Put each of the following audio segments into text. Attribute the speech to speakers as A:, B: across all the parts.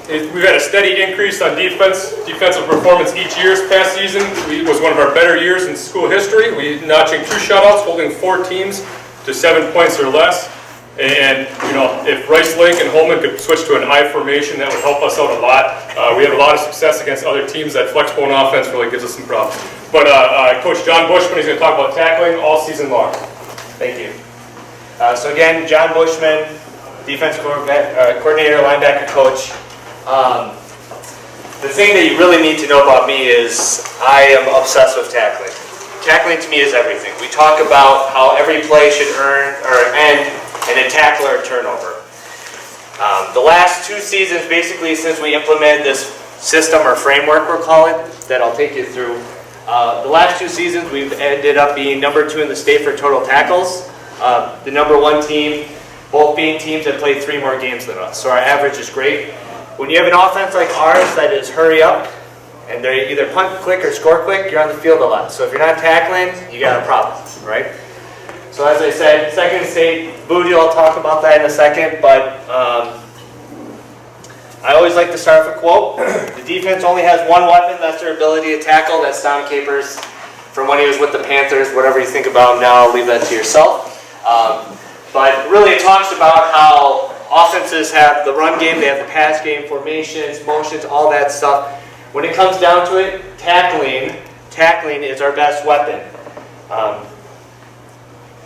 A: We've had a steady increase on defensive performance each year. This past season was one of our better years in school history. We notching 2 shutouts, holding 4 teams to 7 points or less. And if Rice Lake and Holman could switch to an I formation, that would help us out a lot. We have a lot of success against other teams. That flexbone offense really gives us some problems. But Coach John Bushman is going to talk about tackling all season long.
B: Thank you. So again, John Bushman, defense coordinator, linebacker coach. The thing that you really need to know about me is I am obsessed with tackling. Tackling to me is everything. We talk about how every play should end in a tackle or a turnover. The last 2 seasons, basically since we implemented this system or framework we'll call it, that I'll take you through, the last 2 seasons we've ended up being number 2 in the state for total tackles. The number 1 team, both being teams that play 3 more games than us. So our average is great. When you have an offense like ours that is hurry up, and they either punt quick or score quick, you're on the field a lot. So if you're not tackling, you got a problem, right? So as I said, second state, VUHDO, I'll talk about that in a second, but I always like to start with a quote. The defense only has 1 weapon, that's their ability to tackle. That's Don Capers from when he was with the Panthers. Whatever you think about him now, I'll leave that to yourself. But really it talks about how offenses have the run game, they have the pass game, formations, motions, all that stuff. When it comes down to it, tackling is our best weapon.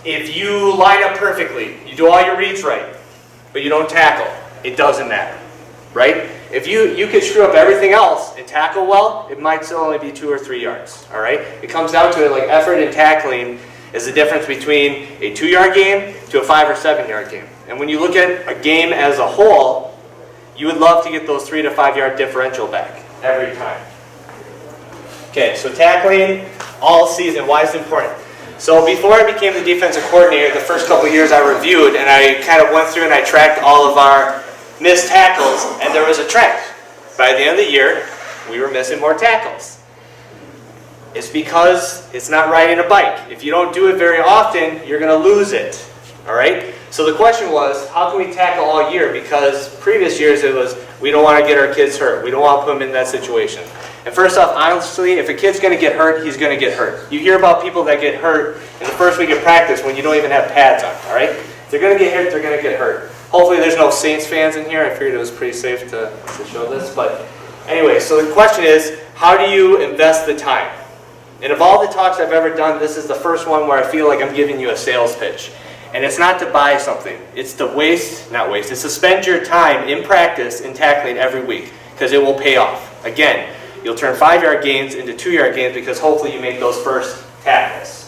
B: If you line up perfectly, you do all your reads right, but you don't tackle, it doesn't matter, right? If you could screw up everything else and tackle well, it might still only be 2 or 3 yards, all right? It comes down to it, like effort and tackling is the difference between a 2-yard game to a 5 or 7-yard game. And when you look at a game as a whole, you would love to get those 3 to 5 yard differential back every time. Okay, so tackling all season, why is it important? So before I became the defensive coordinator, the first couple of years I reviewed and I kind of went through and I tracked all of our missed tackles, and there was a trend. By the end of the year, we were missing more tackles. It's because it's not riding a bike. If you don't do it very often, you're going to lose it. All right? So the question was, how can we tackle all year? Because previous years it was, we don't want to get our kids hurt. We don't want to put them in that situation. And first off, honestly, if a kid's going to get hurt, he's going to get hurt. You hear about people that get hurt in the first week of practice when you don't even have pads on. All right? If they're going to get hurt, they're going to get hurt. Hopefully there's no Saints fans in here. I figured it was pretty safe to show this. But anyway, so the question is, how do you invest the time? And of all the talks I've ever done, this is the first one where I feel like I'm giving you a sales pitch. And it's not to buy something. It's to it's to spend your time in practice in tackling every week, because it will pay off. Again, you'll turn 5-yard gains into 2-yard gains because hopefully you make those first tackles.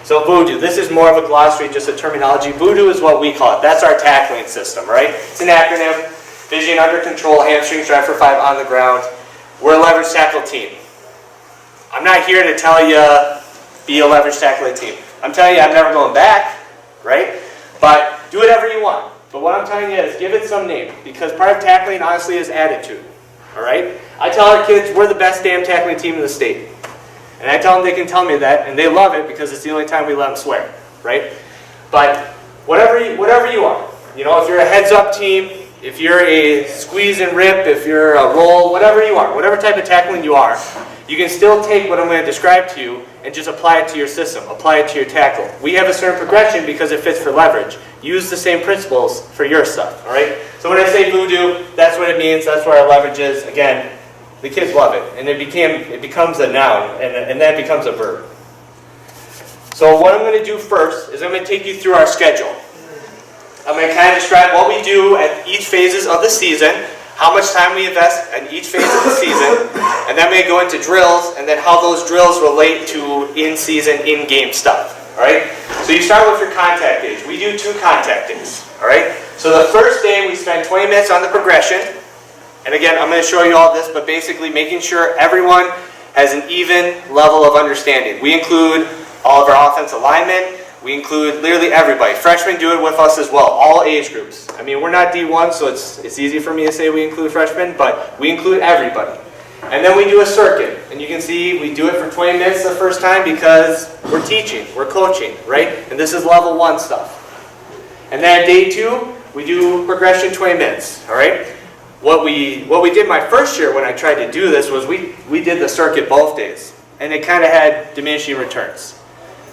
B: So VUHDO, this is more of a glossary, just a terminology. VUHDO is what we call it. That's our tackling system, right? It's an acronym. Vision under control, hamstrings, drive for 5 on the ground. We're a leverage tackle team. I'm not here to tell you, be a leverage tackling team. I'm telling you, I'm never going back, right? But do whatever you want. But what I'm telling you is give it some name, because part of tackling, honestly, is attitude, all right? I tell our kids, we're the best damn tackling team in the state. And I tell them they can tell me that, and they love it because it's the only time we let them swear, right? But whatever you are, you know, if you're a heads-up team, if you're a squeeze and rip, if you're a roll, whatever you are, whatever type of tackling you are, you can still take what I'm going to describe to you and just apply it to your system, apply it to your tackle. We have a certain progression because it fits for leverage. Use the same principles for your stuff, all right? So when I say VUHDO, that's what it means, that's where our leverage is. Again, the kids love it, and it becomes a noun, and then it becomes a verb. So what I'm going to do first is I'm going to take you through our schedule. I'm going to kind of describe what we do at each phases of the season, how much time we invest in each phase of the season, and then we go into drills, and then how those drills relate to in-season, in-game stuff. All right? So you start with your contact days. We do 2 contact days. All right? So the first day we spend 20 minutes on the progression. And again, I'm going to show you all this, but basically making sure everyone has an even level of understanding. We include all of our offensive linemen. We include literally everybody. Freshmen do it with us as well, all age groups. I mean, we're not D1, so it's easy for me to say we include freshmen, but we include everybody. And then we do a circuit. And you can see we do it for 20 minutes the first time because we're teaching, we're coaching, right? And this is level 1 stuff. And then at day 2, we do progression 20 minutes, all right? What we did my first year when I tried to do this was we did the circuit both days, and it kind of had diminishing returns.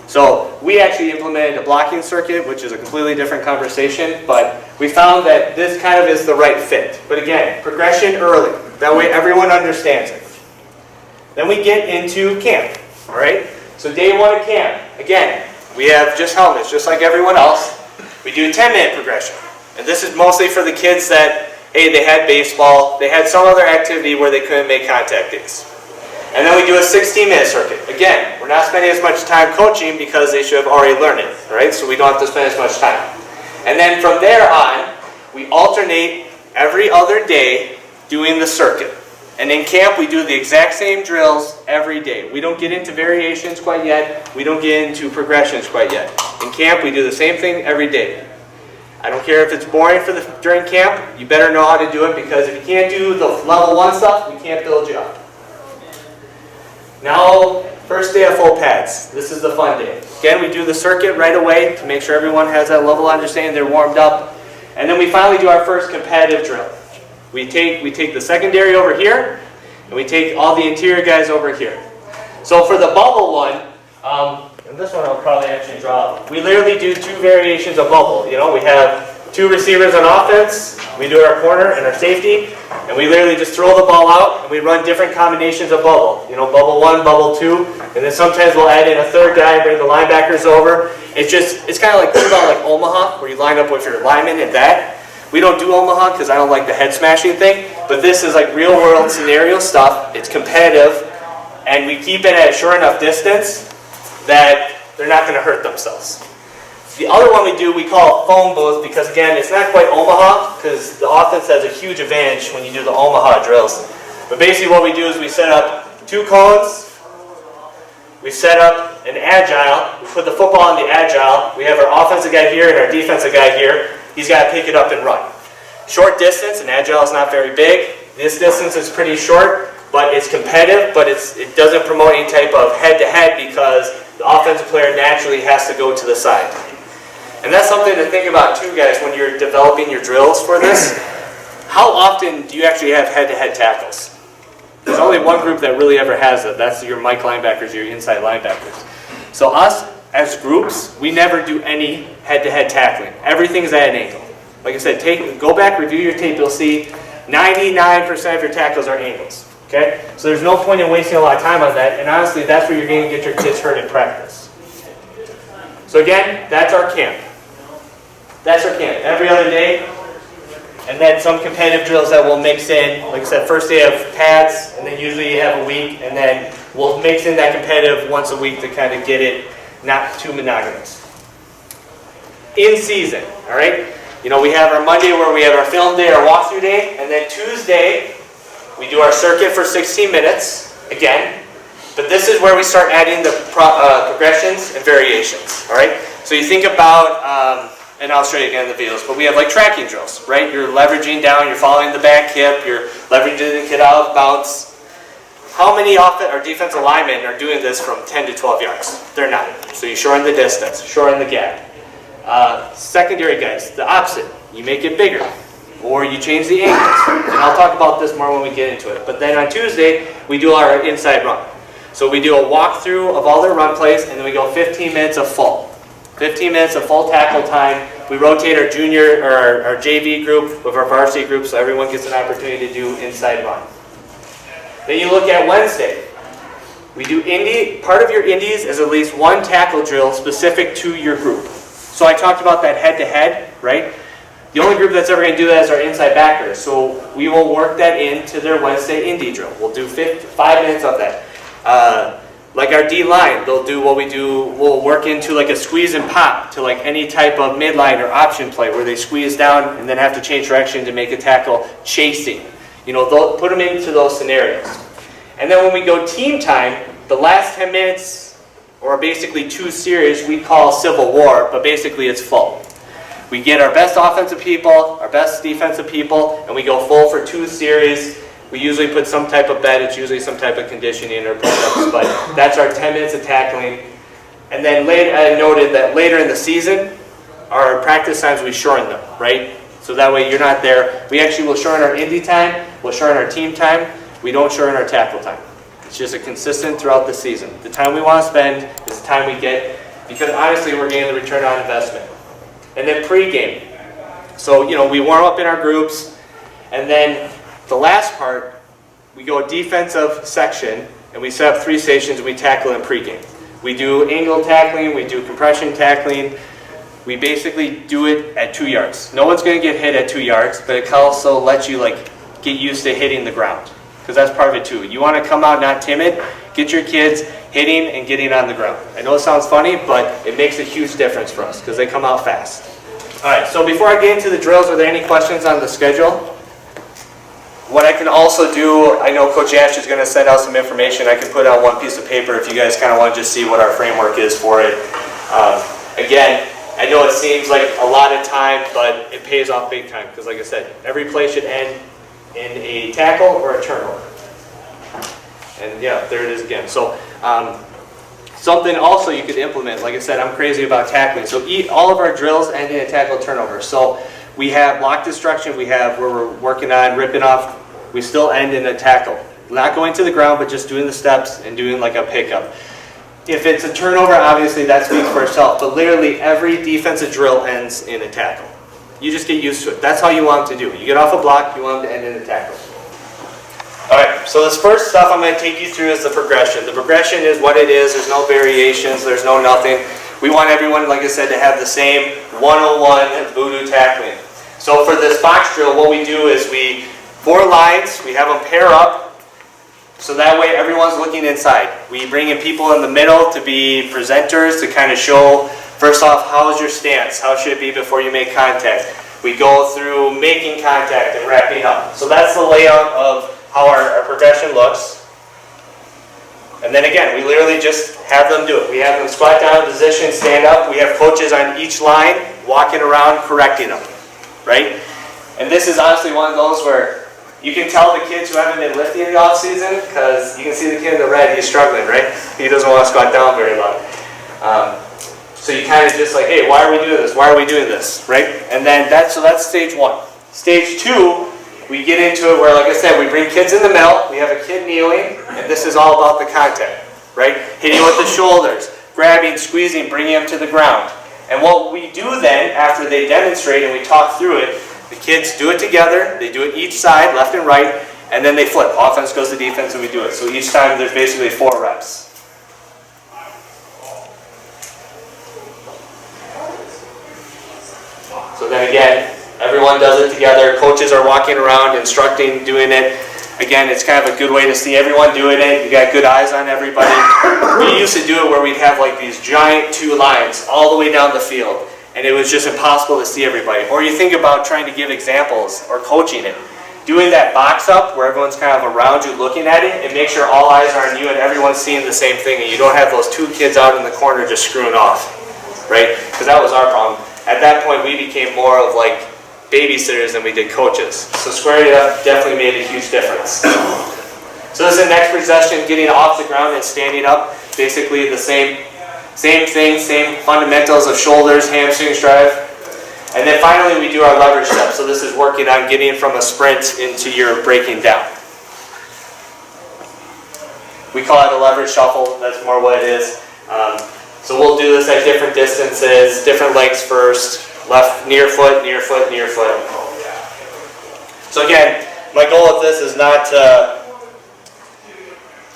B: So we actually implemented a blocking circuit, which is a completely different conversation, but we found that this kind of is the right fit. But again, progression early. That way everyone understands it. Then we get into camp, all right? So day 1 of camp, again, we have just helmets, just like everyone else. We do 10-minute progression. And this is mostly for the kids that, hey, they had baseball, they had some other activity where they couldn't make contact days. And then we do a 16-minute circuit. Again, we're not spending as much time coaching because they should have already learned it, right? So we don't have to spend as much time. And then from there on, we alternate every other day doing the circuit. And in camp, we do the exact same drills every day. We don't get into variations quite yet. We don't get into progressions quite yet. In camp, we do the same thing every day. I don't care if it's boring during camp. You better know how to do it, because if you can't do the level 1 stuff, we can't build you up. Now, first day of full pads. This is the fun day. Again, we do the circuit right away to make sure everyone has that level of understanding, they're warmed up. And then we finally do our first competitive drill. We take the secondary over here, and we take all the interior guys over here. So for the bubble one, and this one I'll probably actually draw up. We literally do 2 variations of bubble. You know, we have 2 receivers on offense, we do our corner and our safety, and we literally just throw the ball out, and we run different combinations of bubble. You know, bubble 1, bubble 2, and then sometimes we'll add in a 3rd guy and bring the linebackers over. It's kind of like, think about like Omaha, where you line up with your lineman and that. We don't do Omaha because I don't like the head smashing thing, but this is like real world scenario stuff. It's competitive, and we keep it at a short enough distance that they're not going to hurt themselves. The other one we do, we call it foam booth, because again, it's not quite Omaha, because the offense has a huge advantage when you do the Omaha drills. But basically what we do is we set up 2 cones, we set up an agile, we put the football in the agile, we have our offensive guy here and our defensive guy here. He's got to pick it up and run. Short distance, and agile is not very big. This distance is pretty short, but it's competitive, but it doesn't promote any type of head-to-head because the offensive player naturally has to go to the side. And that's something to think about too, guys, when you're developing your drills for this. How often do you actually have head-to-head tackles? There's only one group that really ever has it. That's your Mike linebackers, your inside linebackers. So us, as groups, we never do any head-to-head tackling. Everything's at an angle. Like I said, go back, review your tape, you'll see 99% of your tackles are angles. Okay? So there's no point in wasting a lot of time on that, and honestly, that's where you're going to get your kids hurt in practice. So again, that's our camp. That's our camp. Every other day, and then some competitive drills that we'll mix in. Like I said, first day of pads, and then usually you have a week, and then we'll mix in that competitive once a week to kind of get it not too monogamous. In season, all right? You know, we have our Monday where we have our film day, our walkthrough day, and then Tuesday, we do our circuit for 16 minutes, again. But this is where we start adding the progressions and variations, all right? So you think about, and I'll show you again in the videos, but we have like tracking drills, right? You're leveraging down, you're following the back hip, you're leveraging the kid out of bounce. How many defensive linemen are doing this from 10 to 12 yards? They're not. So you shorten the distance, shorten the gap. Secondary guys, the opposite. You make it bigger, or you change the angles. And I'll talk about this more when we get into it. But then on Tuesday, we do our inside run. So we do a walkthrough of all their run plays, and then we go 15 minutes of full. 15 minutes of full tackle time. We rotate our junior or our JV group with our varsity group, so everyone gets an opportunity to do inside run. Then you look at Wednesday. We do indie. Part of your indies is at least one tackle drill specific to your group. So I talked about that head-to-head, right? The only group that's ever going to do that is our inside backers. So we will work that into their Wednesday indie drill. We'll do 5 minutes of that. Like our D-line, they'll do what we do, we'll work into like a squeeze and pop to like any type of midline or option play where they squeeze down and then have to change direction to make a tackle chasing. You know, they'll put them into those scenarios. And then when we go team time, the last 10 minutes, or basically 2 series, we call Civil War, but basically it's full. We get our best offensive people, our best defensive people, and we go full for 2 series. We usually put some type of bet, it's usually some type of conditioning or push-ups, but that's our 10 minutes of tackling. And then later, I noted that later in the season, our practice times, we shorten them, right? So that way you're not there. We actually will shorten our indie time, we'll shorten our team time, we don't shorten our tackle time. It's just a consistent throughout the season. The time we want to spend is the time we get, because honestly we're getting the return on investment. And then pre-game. So, you know, we warm up in our groups, and then the last part, we go defensive section, and we set up 3 stations, we tackle in pre-game. We do angle tackling, we do compression tackling. We basically do it at 2 yards. No one's going to get hit at 2 yards, but it can also let you get used to hitting the ground, because that's part of it too. You want to come out not timid, get your kids hitting and getting on the ground. I know it sounds funny, but it makes a huge difference for us because they come out fast. All right, so before I get into the drills, are there any questions on the schedule? What I can also do, I know Coach Ash is going to send out some information. I can put it on one piece of paper if you guys kind of want to just see what our framework is for it. Again, I know it seems like a lot of time, but it pays off big time because, like I said, every play should end in a tackle or a turnover. And yeah, there it is again. So something also you could implement, like I said, I'm crazy about tackling. So all of our drills end in a tackle turnover. So we have block destruction, we have where we're working on ripping off, we still end in a tackle. Not going to the ground, but just doing the steps and doing like a pickup. If it's a turnover, obviously that speaks for itself, but literally every defensive drill ends in a tackle. You just get used to it. That's how you want them to do. You get off a block, you want them to end in a tackle. Alright, so this first stuff I'm going to take you through is the progression. The progression is what it is. There's no variations. There's no nothing. We want everyone, like I said, to have the same 101 VUHDO tackling. So for this box drill, what we do is 4 lines, we have them pair up, so that way everyone's looking inside. We bring in people in the middle to be presenters to kind of show, first off, how is your stance? How should it be before you make contact? We go through making contact and wrapping up. So that's the layout of how our progression looks. And then again, we literally just have them do it. We have them squat down in position, stand up. We have coaches on each line walking around correcting them, right? And this is honestly one of those where you can tell the kids who haven't been lifting in the off season, because you can see the kid in the red, he's struggling, right? He doesn't want to squat down very long. So you kind of just like, hey, why are we doing this? Why are we doing this, right? And then that's stage 1. Stage 2, we get into it where, like I said, we bring kids in the middle, we have a kid kneeling, and this is all about the contact, right? Hitting with the shoulders, grabbing, squeezing, bringing them to the ground. And what we do then, after they demonstrate and we talk through it, the kids do it together, they do it each side, left and right, and then they flip. Offense goes to defense and we do it. So each time there's basically 4 reps. So then again, everyone does it together. Coaches are walking around, instructing, doing it. Again, it's kind of a good way to see everyone doing it. You got good eyes on everybody. We used to do it where we'd have like these giant 2 lines all the way down the field. And it was just impossible to see everybody. Or you think about trying to give examples or coaching it. Doing that box up where everyone's kind of around you looking at it and make sure all eyes are on you and everyone's seeing the same thing and you don't have those 2 kids out in the corner just screwing off, right? Because that was our problem. At that point we became more of like babysitters than we did coaches. So squaring it up definitely made a huge difference. So this is the next possession, getting off the ground and standing up. Basically the same thing, same fundamentals of shoulders, hamstrings, drive. And then finally we do our leverage step. So this is working on getting from a sprint into your breaking down. We call it a leverage shuffle, that's more what it is. So we'll do this at different distances, different legs first, left, near foot, near foot, near foot. So again, my goal with this is not to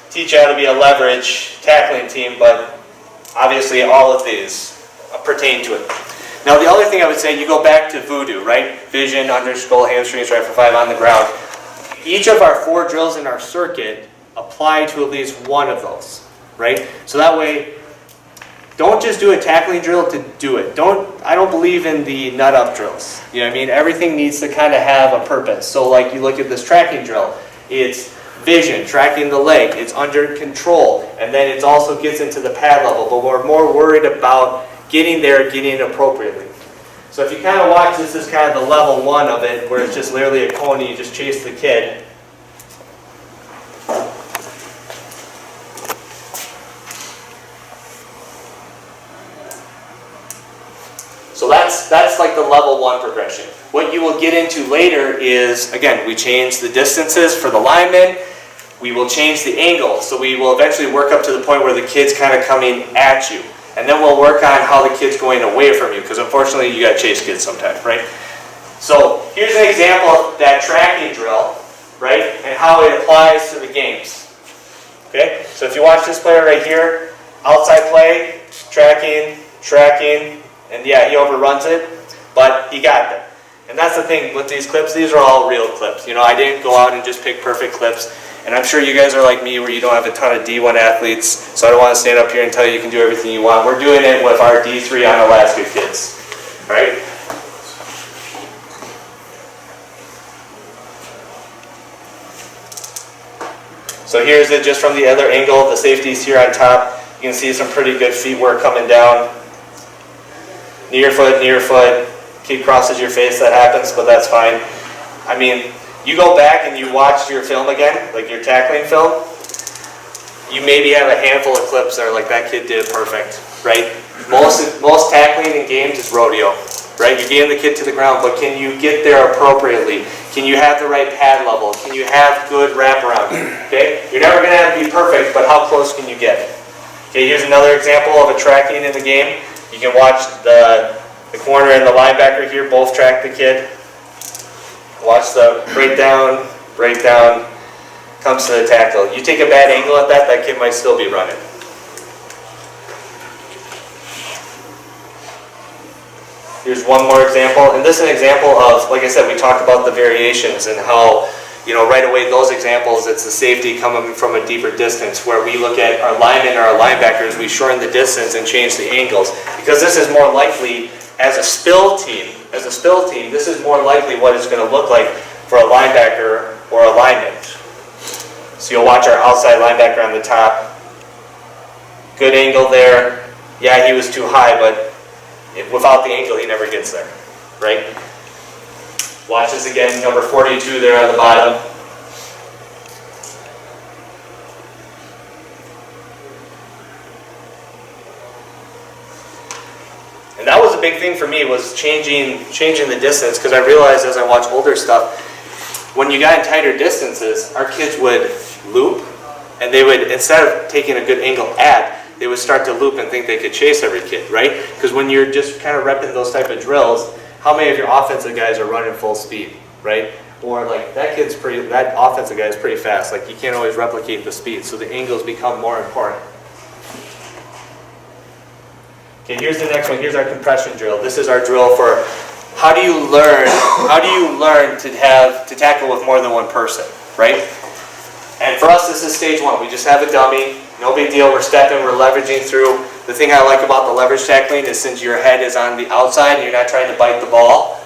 B: teach you how to be a leverage tackling team, but obviously all of these pertain to it. Now the other thing I would say, you go back to VUHDO, right? Vision, under skull, hamstrings, right for 5 on the ground. Each of our 4 drills in our circuit apply to at least one of those, right? So that way, don't just do a tackling drill to do it. I don't believe in the nut up drills. You know what I mean? Everything needs to kind of have a purpose. So like you look at this tracking drill, it's vision, tracking the leg, it's under control, and then it also gets into the pad level, but we're more worried about getting there, getting it appropriately. So if you kind of watch, this is kind of the level 1 of it, where it's just literally a cone and you just chase the kid. So that's that's like the level 1 progression. What you will get into later is, again, we change the distances for the linemen. We will change the angle. So we will eventually work up to the point where the kid's kind of coming at you. And then we'll work on how the kid's going away from you, because unfortunately you got to chase kids sometimes, right? So here's an example of that tracking drill, right? And how it applies to the games. Okay? So if you watch this player right here, outside play, tracking, and yeah, he overruns it, but he got them. And that's the thing with these clips, these are all real clips. You know, I didn't go out and just pick perfect clips. And I'm sure you guys are like me where you don't have a ton of D1 athletes, so I don't want to stand up here and tell you you can do everything you want. We're doing it with our D3 on Alaska kids, right? So here's it just from the other angle. The safety's here on top. You can see some pretty good feet work coming down. Knee your foot. Kid crosses your face, that happens, but that's fine. I mean, you go back and you watch your film again, like your tackling film, you maybe have a handful of clips that are like, that kid did it perfect, right? Most tackling in games is rodeo, right? You're getting the kid to the ground, but can you get there appropriately? Can you have the right pad level? Can you have good wraparound? Okay? You're never going to have to be perfect, but how close can you get? Okay, here's another example of a tracking in the game. You can watch the corner and the linebacker here both track the kid. Watch the breakdown, comes to the tackle. You take a bad angle at that, that kid might still be running. Here's one more example, and this is an example of, like I said, we talked about the variations and how, you know, right away those examples, it's the safety coming from a deeper distance where we look at our linemen or our linebackers, we shorten the distance and change the angles. Because this is more likely, as a spill team, this is more likely what it's going to look like for a linebacker or a lineman. So you'll watch our outside linebacker on the top. Good angle there. Yeah, he was too high, but without the angle, he never gets there, right? Watch this again, number 42 there on the bottom. And that was a big thing for me, was changing the distance, because I realized as I watch older stuff, when you got in tighter distances, our kids would loop, and they would, instead of taking a good angle at, they would start to loop and think they could chase every kid, right? Because when you're just kind of repping those type of drills, how many of your offensive guys are running full speed, right? Or like that offensive guy is pretty fast, like you can't always replicate the speed, so the angles become more important. Okay, here's the next one. Here's our compression drill. This is our drill for how do you learn to tackle with more than one person, right? And for us, this is stage 1. We just have a dummy, no big deal. We're stepping, we're leveraging through. The thing I like about the leverage tackling is since your head is on the outside and you're not trying to bite the ball,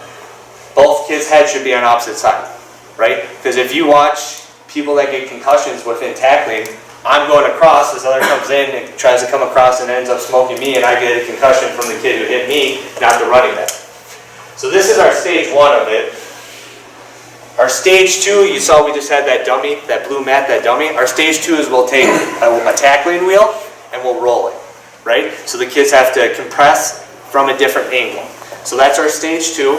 B: both kids' heads should be on opposite side, right? Because if you watch people that get concussions within tackling, I'm going across, this other comes in and tries to come across and ends up smoking me, and I get a concussion from the kid who hit me, not the running back. So this is our stage 1 of it. Our stage 2, you saw we just had that dummy, that blue mat, that dummy. Our stage 2 is we'll take a tackling wheel and we'll roll it, right? So the kids have to compress from a different angle. So that's our stage 2.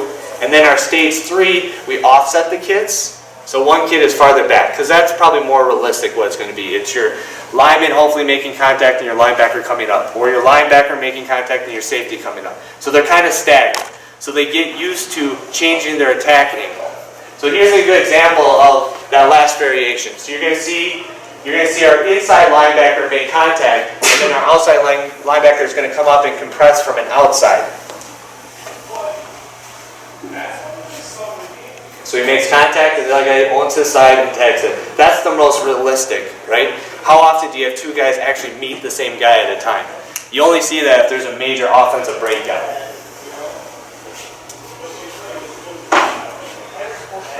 B: And then our stage 3, we offset the kids. So one kid is farther back, because that's probably more realistic what it's going to be. It's your lineman hopefully making contact and your linebacker coming up, or your linebacker making contact and your safety coming up. So they're kind of staggered. So they get used to changing their attack angle. So here's a good example of that last variation. So you're going to see our inside linebacker make contact, and then our outside linebacker is going to come up and compress from an outside. So he makes contact, and the other guy owns his side and tags it. That's the most realistic, right? How often do you have 2 guys actually meet the same guy at a time? You only see that if there's a major offensive breakdown.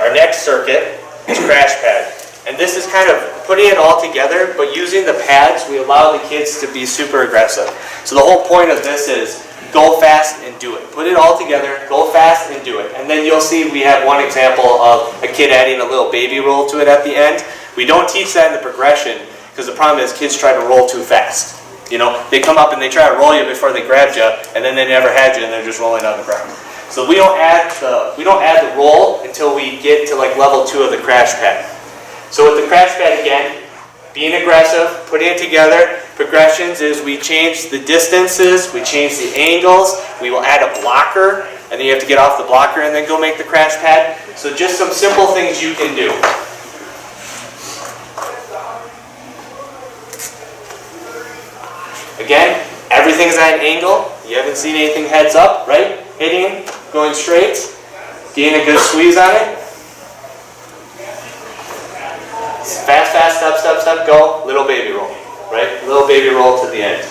B: Our next circuit is crash pad. And this is kind of putting it all together, but using the pads, we allow the kids to be super aggressive. So the whole point of this is go fast and do it. Put it all together, go fast and do it. And then you'll see we have one example of a kid adding a little baby roll to it at the end. We don't teach that in the progression because the problem is kids try to roll too fast. You know, they come up and they try to roll you before they grabbed you, and then they never had you and they're just rolling on the ground. So we don't add the roll until we get to like level 2 of the crash pad. So with the crash pad again, being aggressive, putting it together, progressions is we change the distances, we change the angles, we will add a blocker, and then you have to get off the blocker and then go make the crash pad. So just some simple things you can do. Again, everything's at an angle. You haven't seen anything heads up, right? Hitting, going straight, getting a good squeeze on it. Fast, fast, step, step, step, go. Little baby roll, right? Little baby roll to the end.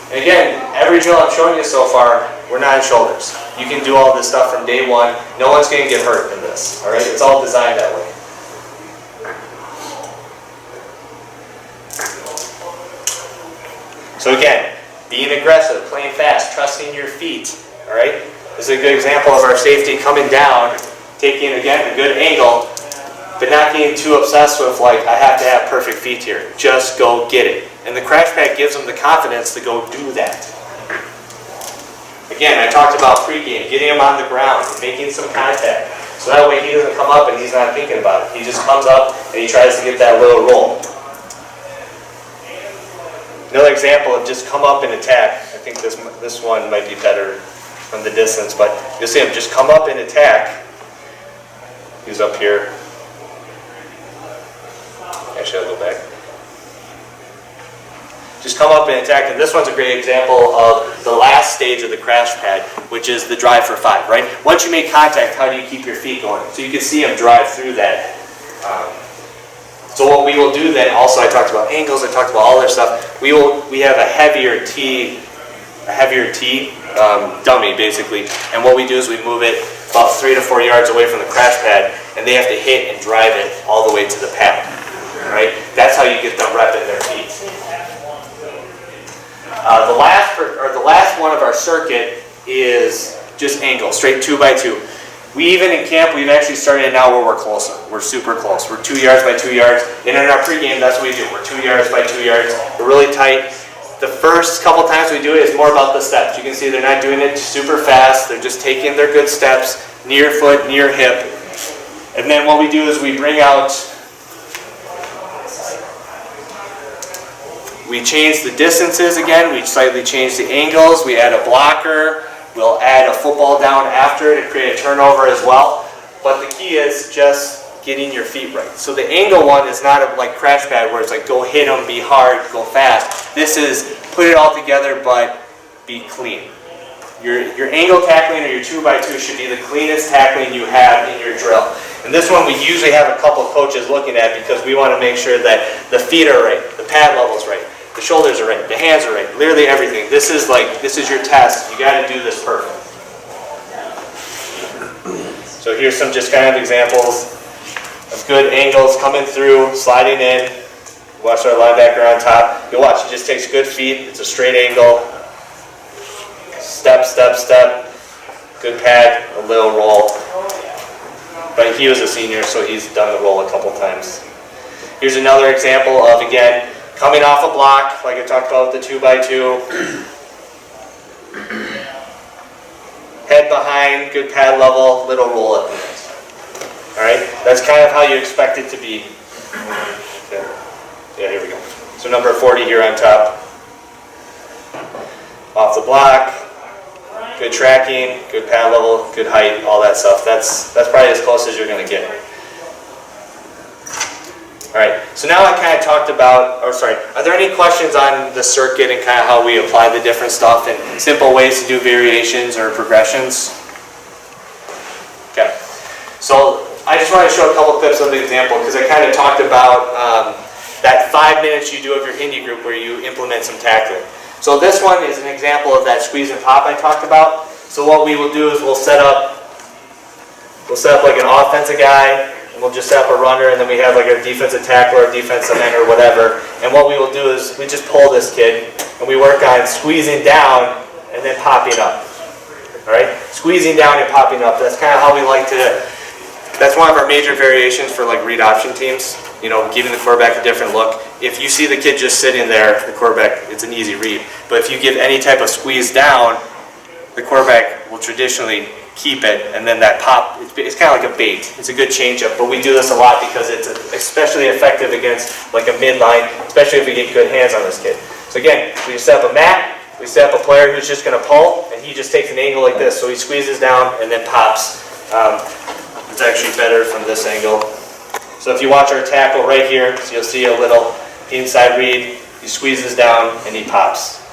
B: And again, every drill I'm showing you so far, we're not in shoulders. You can do all this stuff from day one. No one's going to get hurt in this, all right? It's all designed that way. So again, being aggressive, playing fast, trusting your feet, all right? This is a good example of our safety coming down, taking, again, a good angle, but not getting too obsessed with, like, I have to have perfect feet here. Just go get it. And the crash pad gives them the confidence to go do that. Again, I talked about pregame, getting him on the ground, making some contact. So that way he doesn't come up and he's not thinking about it. He just comes up and he tries to get that little roll. Another example of just come up and attack. I think this one might be better from the distance, but you'll see him just come up and attack. He's up here. Actually, I'll go back. Just come up and attack. And this one's a great example of the last stage of the crash pad, which is the drive for 5, right? Once you make contact, how do you keep your feet going? So you can see him drive through that. So what we will do then, also I talked about angles, I talked about all this stuff. We have a heavier T dummy basically, and what we do is we move it about 3 to 4 yards away from the crash pad, and they have to hit and drive it all the way to the pad. Right? That's how you get them repping their feet. The last one of our circuit is just angle, straight 2x2. We even in camp, we've actually started now where we're closer. We're super close. We're 2 yards by 2 yards. And in our pregame, that's what we do. We're 2 yards by 2 yards. We're really tight. The first couple times we do it is more about the steps. You can see they're not doing it super fast. They're just taking their good steps, near foot, near hip. And then what we do is we bring out, we change the distances again. We slightly change the angles. We add a blocker. We'll add a football down after to create a turnover as well. But the key is just getting your feet right. So the angle one is not like crash pad where it's like go hit them, be hard, go fast. This is put it all together but be clean. Your angle tackling or your 2x2 should be the cleanest tackling you have in your drill. And this one we usually have a couple coaches looking at because we want to make sure that the feet are right, the pad level's right. The shoulders are right, the hands are right, literally everything. This is your test. You got to do this perfect. So here's some just kind of examples of good angles coming through, sliding in. Watch our linebacker on top. You'll watch, it just takes good feet. It's a straight angle. Step, step, step. Good pad, a little roll. But he was a senior, so he's done the roll a couple times. Here's another example of, again, coming off a block, like I talked about with the 2x2. Head behind, good pad level, little roll at the end. Alright, that's kind of how you expect it to be. Okay. Yeah, here we go. So number 40 here on top. Off the block, good tracking, good pad level, good height, all that stuff. That's probably as close as you're going to get. Alright, so now I kind of talked about, are there any questions on the circuit and kind of how we apply the different stuff and simple ways to do variations or progressions? Okay, so I just want to show a couple clips of the example because I kind of talked about that 5 minutes you do of your indie group where you implement some tackling. So this one is an example of that squeeze and pop I talked about. So what we will do is we'll set up like an offensive guy, and we'll just set up a runner, and then we have like a defensive tackler, or defensive end, or whatever. And what we will do is we just pull this kid, and we work on squeezing down and then popping up. All right, squeezing down and popping up. That's kind of how we like to. That's one of our major variations for like read option teams. You know, giving the quarterback a different look. If you see the kid just sitting there, the quarterback it's an easy read. But if you give any type of squeeze down, the quarterback will traditionally keep it, and then that pop, it's kind of like a bait. It's a good changeup, but we do this a lot because it's especially effective against like a midline, especially if we get good hands on this kid. So again, we set up a mat, we set up a player who's just going to pull, and he just takes an angle like this. So he squeezes down and then pops. It's actually better from this angle. So if you watch our tackle right here, so you'll see a little inside read. He squeezes down and he pops.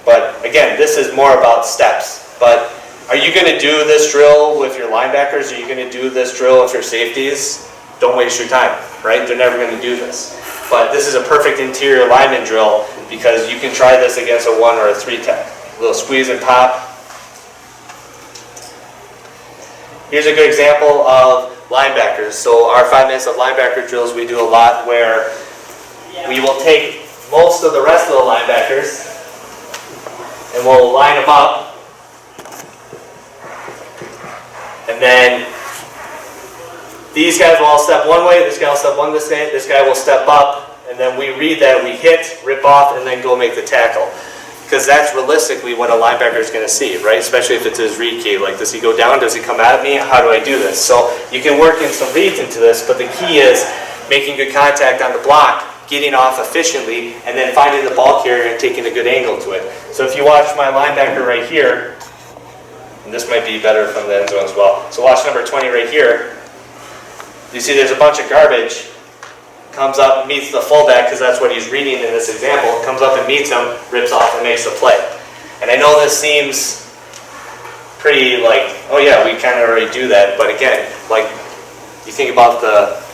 B: But again, this is more about steps. But are you going to do this drill with your linebackers? Are you going to do this drill with your safeties? Don't waste your time, right? They're never going to do this. But this is a perfect interior lineman drill because you can try this against a 1 or a 3 tech. A little squeeze and pop. Here's a good example of linebackers. So our 5 minutes of linebacker drills, we do a lot where we will take most of the rest of the linebackers and we'll line them up. And then these guys will all step one way, this guy will step one this guy will step up, and then we read that, we hit, rip off, and then go make the tackle. Because that's realistically what a linebacker is going to see, right? Especially if it's his read key. Like, does he go down? Does he come at me? How do I do this? So you can work in some reads into this, but the key is making good contact on the block, getting off efficiently, and then finding the ball carrier and taking a good angle to it. So if you watch my linebacker right here, and this might be better from the end zone as well. So watch number 20 right here. You see there's a bunch of garbage. Comes up, meets the fullback, because that's what he's reading in this example, comes up and meets him, rips off and makes the play. And I know this seems pretty like, oh yeah, we kind of already do that, but again, like, you think about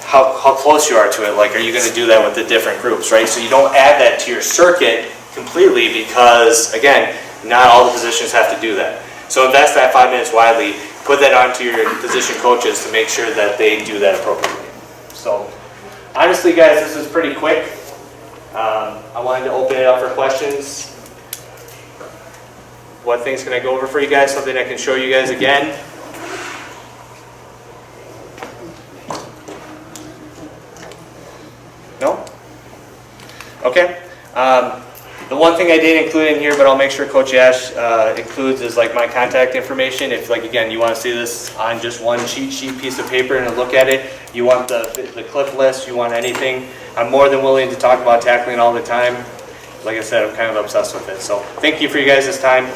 B: how close you are to it, like, are you going to do that with the different groups, right? So you don't add that to your circuit completely because, again, not all the positions have to do that. So invest that 5 minutes widely, put that onto your position coaches to make sure that they do that appropriately. So, honestly, guys, this is pretty quick. I wanted to open it up for questions. What things can I go over for you guys? Something I can show you guys again? No? Okay. The one thing I did include in here, but I'll make sure Coach Ash includes, is like my contact information. If, like, again, you want to see this on just one cheat sheet piece of paper and look at it, you want the clip list, you want anything, I'm more than willing to talk about tackling all the time. Like I said, I'm kind of obsessed with it. So thank you for you guys' time.